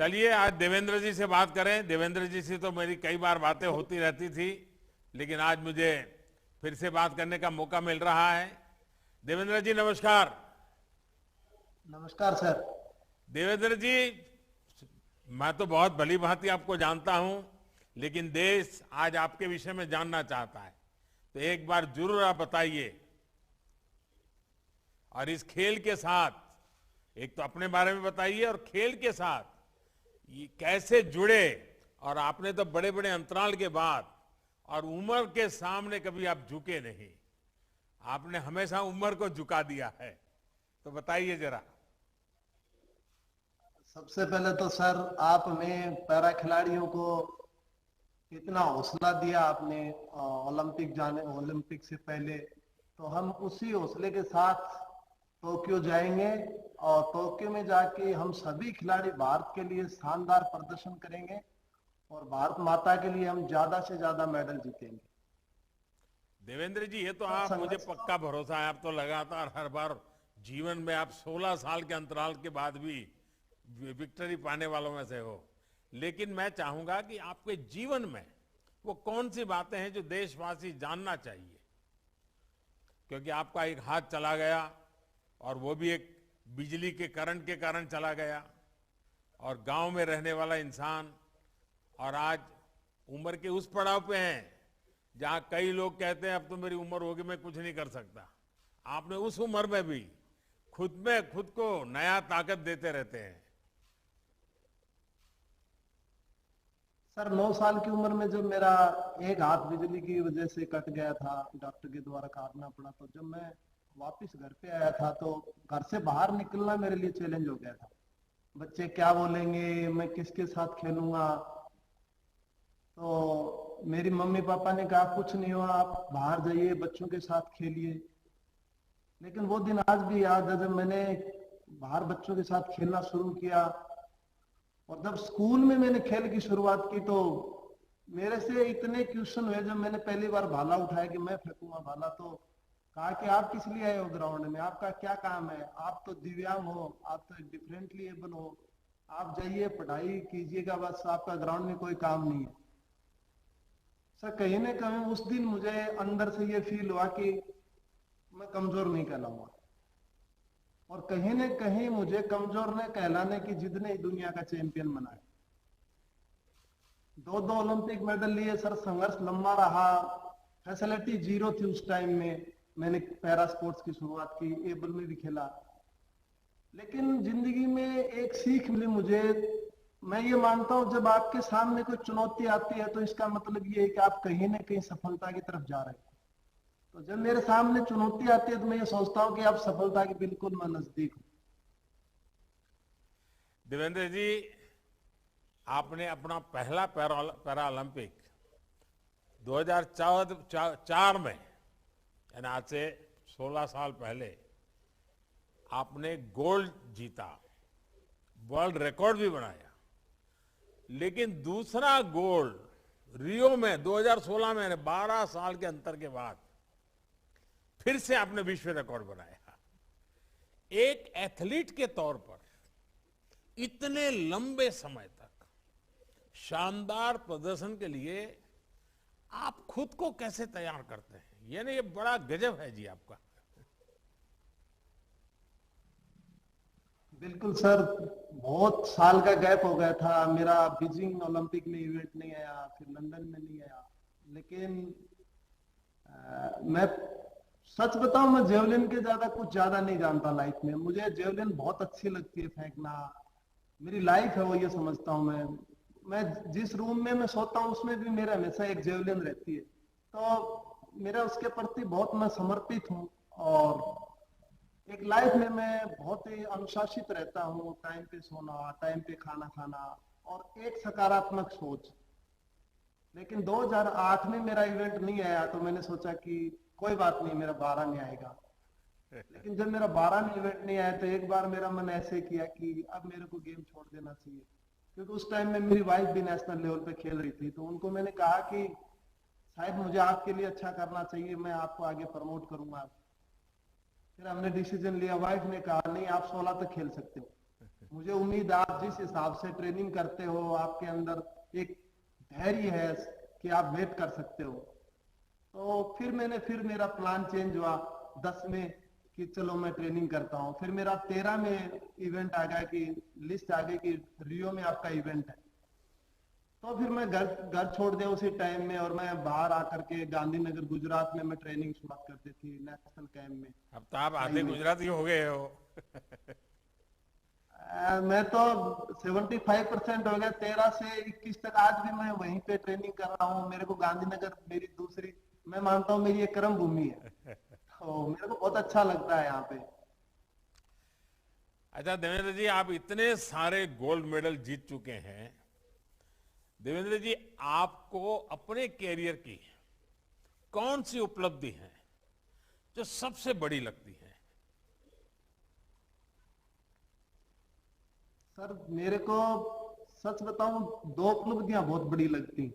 चलिए आज देवेंद्र जी से बात करें। देवेंद्र जी से तो मेरी कई बार बातें होती रहती थी, लेकिन आज मुझे फिर से बात करने का मौका मिल रहा है। देवेंद्र जी नमस्कार। नमस्कार सर। देवेंद्र जी, मैं तो बहुत भली भांति आपको जानता हूं, लेकिन देश आज आपके विषय में जानना चाहता है, तो एक बार जरूर आप बताइए। और इस खेल के साथ एक तो अपने बारे में बताइए, और खेल के साथ ये कैसे जुड़े। और आपने तो बड़े बड़े अंतराल के बाद और उम्र के सामने कभी आप झुके नहीं, आपने हमेशा उम्र को झुका दिया है, तो बताइए जरा। सबसे पहले तो सर आपने पैरा खिलाड़ियों को इतना हौसला दिया आपने ओलंपिक जाने, ओलंपिक से पहले, तो हम उसी हौसले के साथ टोक्यो जाएंगे और टोक्यो में जाके हम सभी खिलाड़ी भारत के लिए शानदार प्रदर्शन करेंगे और भारत माता के लिए हम ज्यादा से ज्यादा मेडल जीतेंगे। देवेंद्र जी, ये तो सर आप, मुझे संघर्ष पक्का भरोसा है, आप तो लगातार हर बार जीवन में आप 16 साल के अंतराल के बाद भी विक्ट्री पाने वालों में से हो। लेकिन मैं चाहूंगा कि आपके जीवन में वो कौन सी बातें हैं जो देशवासी जानना चाहिए, क्योंकि आपका एक हाथ चला गया और वो भी एक बिजली के करंट के कारण चला गया, और गांव में रहने वाला इंसान, और आज उम्र के उस पड़ाव पे हैं जहां कई लोग कहते हैं अब तो मेरी उम्र होगी, मैं कुछ नहीं कर सकता। आपने उस उम्र में भी खुद में खुद को नया ताकत देते रहते हैं। सर 9 साल की उम्र में जब मेरा एक हाथ बिजली की वजह से कट गया था, डॉक्टर के द्वारा काटना पड़ा, तो जब मैं वापस घर पे आया था तो घर से बाहर निकलना मेरे लिए चैलेंज हो गया था। बच्चे क्या बोलेंगे, मैं किसके साथ खेलूंगा। तो मेरी मम्मी पापा ने कहा कुछ नहीं हुआ, आप बाहर जाइए, बच्चों के साथ खेलिए। लेकिन वो दिन आज भी याद है जब मैंने बाहर बच्चों के साथ खेलना शुरू किया, और जब स्कूल में मैंने खेल की शुरुआत की तो मेरे से इतने क्वेश्चन हुए। जब मैंने पहली बार भाला उठाया कि मैं फेंकूंगा भाला, तो कहा कि आप किस लिए आए हो ग्राउंड में, आपका क्या काम है, आप तो दिव्यांग हो, आप तो डिफरेंटली एबल हो, आप जाइए पढ़ाई कीजिएगा, बस आपका ग्राउंड में कोई काम नहीं है। सर कहीं ना कहीं उस दिन मुझे अंदर से ये फील हुआ कि मैं कमजोर नहीं कहलाऊंगा, और कहीं न कहीं मुझे कमजोर ने कहलाने की जिद ने दुनिया का चैंपियन बनाया। दो दो ओलंपिक मेडल लिए सर, संघर्ष लंबा रहा, फैसिलिटी जीरो थी उस टाइम में। मैंने पैरा स्पोर्ट्स की शुरुआत की, एबल में भी खेला, लेकिन जिंदगी में एक सीख मिली मुझे। मैं ये मानता हूं जब आपके सामने कोई चुनौती आती है तो इसका मतलब ये है कि आप कहीं ना कहीं सफलता की तरफ जा रहे हैं। तो जब मेरे सामने चुनौती आती है तो मैं ये सोचता हूँ कि अब सफलता के बिल्कुल मैं नजदीक हूँ। देवेंद्र जी, आपने अपना पहला पैरा ओलंपिक 2004 में, यानी आज से 16 साल पहले आपने गोल्ड जीता, वर्ल्ड रिकॉर्ड भी बनाया। लेकिन दूसरा गोल्ड रियो में 2016 में, 12 साल के अंतर के बाद फिर से आपने विश्व रिकॉर्ड बनाया। एक एथलीट के तौर पर इतने लंबे समय तक शानदार प्रदर्शन के लिए आप खुद को कैसे तैयार करते हैं, यानी ये बड़ा गजब है जी आपका। बिल्कुल सर, बहुत साल का गैप हो गया था मेरा, बीजिंग ओलंपिक में इवेंट नहीं आया, फिर लंदन में नहीं आया। लेकिन मैं सच बताऊं, मैं जेवलिन के कुछ ज्यादा नहीं जानता लाइफ में। मुझे जेवलिन बहुत अच्छी लगती है फेंकना, मेरी लाइफ है वो, ये समझता हूं मैं जिस रूम में मैं सोता हूँ उसमें भी मेरा हमेशा एक जेवलिन रहती है। तो मेरा उसके प्रति बहुत मैं समर्पित हूँ, और एक लाइफ में मैं बहुत ही अनुशासित रहता हूँ। टाइम पे सोना, टाइम पे खाना खाना, और एक सकारात्मक सोच। लेकिन 2008 में मेरा इवेंट नहीं आया तो मैंने सोचा कि कोई बात नहीं, मेरा 12 में आएगा। लेकिन जब मेरा 12 में इवेंट नहीं आया तो एक बार मेरा मन ऐसे किया कि अब मेरे को गेम छोड़ देना चाहिए, क्योंकि उस टाइम में मेरी वाइफ भी नेशनल लेवल पे खेल रही थी। तो उनको मैंने कहा कि शायद मुझे आपके लिए अच्छा करना चाहिए, मैं आपको आगे प्रमोट करूंगा। फिर हमने डिसीजन लिया, वाइफ ने कहा नहीं आप 16 तक खेल सकते हो। मुझे उम्मीद है आप जिस हिसाब से ट्रेनिंग करते हो, आपके अंदर एक धैर्य है कि आप वेट कर सकते हो। तो फिर मेरा प्लान चेंज हुआ 10 में कि चलो मैं ट्रेनिंग करता हूँ। फिर मेरा 13 में इवेंट आ गया कि लिस्ट आ गई कि रियो में आपका इवेंट है। तो फिर मैं घर घर छोड़ दिया उसी टाइम में, और मैं बाहर आकर के गांधीनगर गुजरात में मैं ट्रेनिंग शुरुआत कर दी थी नेशनल कैंप में। अब तो आप आई आधे में गुजराती हो गए हो। मैं तो 75% हो गया। 13 से 21 तक आज भी मैं वहीं पे ट्रेनिंग कर रहा हूँ। मेरे को गांधीनगर मेरी दूसरी, मैं मानता हूँ मेरी एक कर्म भूमि है। तो मेरे को बहुत अच्छा लगता है यहाँ पे। अच्छा देवेंद्र जी, आप इतने सारे गोल्ड मेडल जीत चुके हैं। देवेंद्र जी, आपको अपने कैरियर की कौन सी उपलब्धि है जो सबसे बड़ी लगती है? सर मेरे को सच बताऊं, दो उपलब्धियां बहुत बड़ी लगती हैं।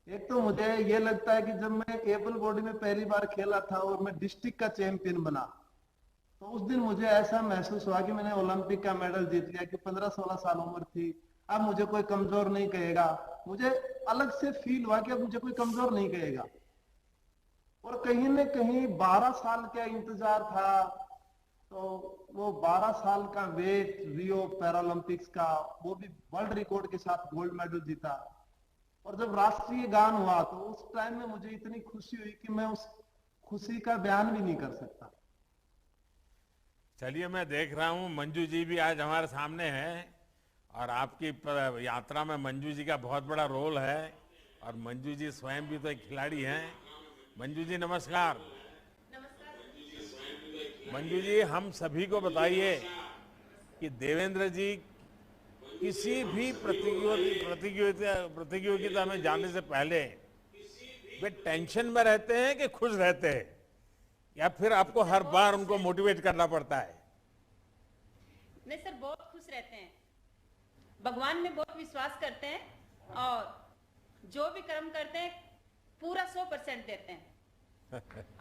एक तो मुझे ये लगता है कि जब मैं एबल बॉडी में पहली बार खेला था और मैं डिस्ट्रिक्ट का चैंपियन बना, तो उस दिन मुझे ऐसा महसूस हुआ कि मैंने ओलंपिक का मेडल जीत लिया। कि 15-16 साल उम्र थी, अब मुझे कोई कमजोर नहीं कहेगा। मुझे अलग से फील हुआ कि अब मुझे कोई कमजोर नहीं कहेगा। और कहीं न कहीं 12 साल का इंतजार था। तो वो 12 साल का वेट, रियो पैरालंपिक्स का, वो भी वर्ल्ड रिकॉर्ड के साथ गोल्ड मेडल जीता। और जब राष्ट्रीय गान हुआ तो उस टाइम में मुझे इतनी खुशी हुई कि मैं उस खुशी का बयान भी नहीं कर सकता। चलिए, मैं देख रहा हूं मंजू जी भी आज हमारे सामने हैं, और आपकी यात्रा में मंजू जी का बहुत बड़ा रोल है। और मंजू जी स्वयं भी तो एक खिलाड़ी हैं। मंजू जी नमस्कार। मंजू जी, हम सभी को बताइए कि देवेंद्र जी किसी भी प्रतियोगिता में जाने से पहले वे टेंशन में रहते हैं कि खुश रहते हैं, या फिर आपको हर बार उनको मोटिवेट करना पड़ता है? नहीं सर, बहुत खुश रहते हैं। भगवान में बहुत विश्वास करते हैं, और जो भी कर्म करते हैं पूरा 100% देते हैं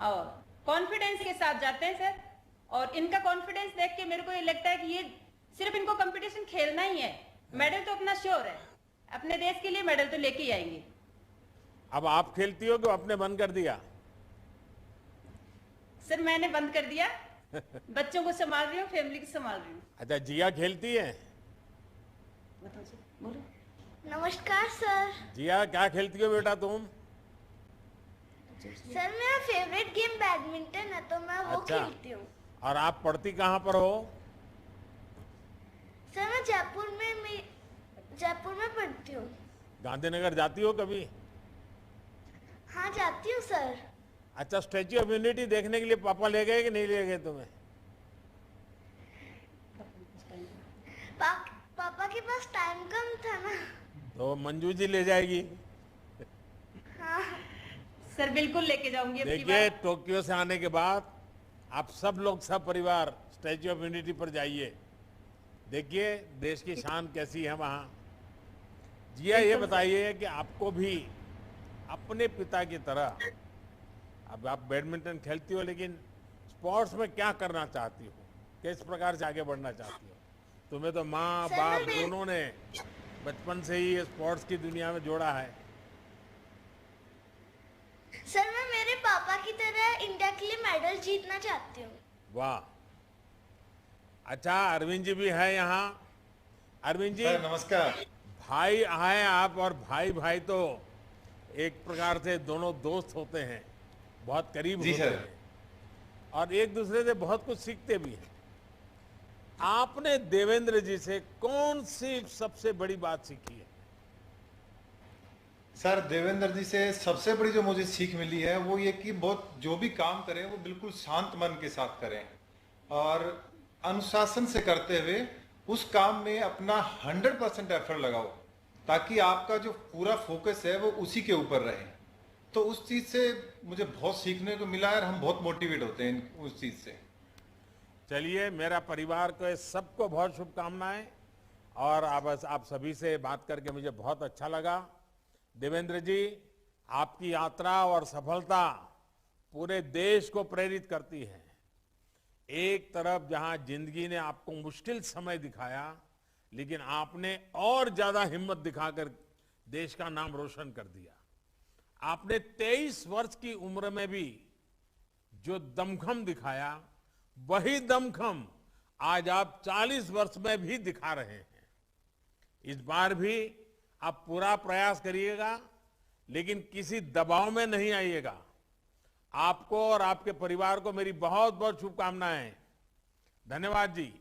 और कॉन्फिडेंस के साथ जाते हैं सर। और इनका कॉन्फिडेंस देख के मेरे को ये लगता है कि ये सिर्फ इनको कंपटीशन खेलना ही है, मेडल तो अपना श्योर है। अपने देश के लिए मेडल तो लेके ही आएंगे। अब आप खेलती हो कि आपने बंद कर दिया? सर मैंने बंद कर दिया। बच्चों को संभाल रही हूँ, फैमिली को संभाल रही हूँ। अच्छा, जिया खेलती है? बताओ सर, बोलो। नमस्कार सर। जिया, क्या खेलती हो बेटा तुम? सर मेरा फेवरेट गेम बैडमिंटन है, तो मैं वो अच्छा। खेलती हूँ। और आप पढ़ती कहाँ पर हो? सर मैं जयपुर में पढ़ती हूँ। गांधीनगर जाती हो कभी? हाँ जाती हूँ सर। अच्छा, स्टैच्यू ऑफ यूनिटी देखने के लिए पापा ले गए कि नहीं ले गए तुम्हें? पापा के पास टाइम कम था ना। तो मंजू जी ले जाएगी। हाँ सर बिल्कुल लेके जाऊंगी। देखिए, टोक्यो से आने के बाद आप सब लोग, सब परिवार स्टैच्यू ऑफ यूनिटी पर जाइए। देखिए देश की शान कैसी है वहां। जिया, ये बताइए कि आपको भी अपने पिता की तरह, अब आप बैडमिंटन खेलती हो, लेकिन स्पोर्ट्स में क्या करना चाहती हो? किस प्रकार से आगे बढ़ना चाहती हो? तुम्हें तो माँ बाप दोनों ने बचपन से ही स्पोर्ट्स की दुनिया में जोड़ा है। सर मैं मेरे पापा की तरह इंडिया के लिए मेडल जीतना चाहती हूँ। वाह। अच्छा, अरविंद जी भी है यहाँ। अरविंद जी नमस्कार। भाई हैं आप, और भाई भाई तो एक प्रकार से दोनों दोस्त होते हैं, बहुत करीब जी होते सर। हैं, और एक दूसरे से बहुत कुछ सीखते भी हैं। आपने देवेंद्र जी से कौन सी सबसे बड़ी बात सीखी है? सर देवेंद्र जी से सबसे बड़ी जो मुझे सीख मिली है वो ये कि बहुत जो भी काम करें वो बिल्कुल शांत मन के साथ करें, और अनुशासन से करते हुए उस काम में अपना 100% एफर्ट लगाओ, ताकि आपका जो पूरा फोकस है वो उसी के ऊपर रहे। तो उस चीज से मुझे बहुत सीखने को मिला है, और हम बहुत मोटिवेट होते हैं उस चीज से। चलिए, मेरा परिवार को सबको बहुत शुभकामनाएं, और आप सभी से बात करके मुझे बहुत अच्छा लगा। देवेंद्र जी, आपकी यात्रा और सफलता पूरे देश को प्रेरित करती है। एक तरफ जहां जिंदगी ने आपको मुश्किल समय दिखाया, लेकिन आपने और ज्यादा हिम्मत दिखाकर देश का नाम रोशन कर दिया। आपने 23 वर्ष की उम्र में भी जो दमखम दिखाया, वही दमखम आज आप 40 वर्ष में भी दिखा रहे हैं। इस बार भी आप पूरा प्रयास करिएगा, लेकिन किसी दबाव में नहीं आइएगा। आपको और आपके परिवार को मेरी बहुत बहुत शुभकामनाएं। धन्यवाद जी।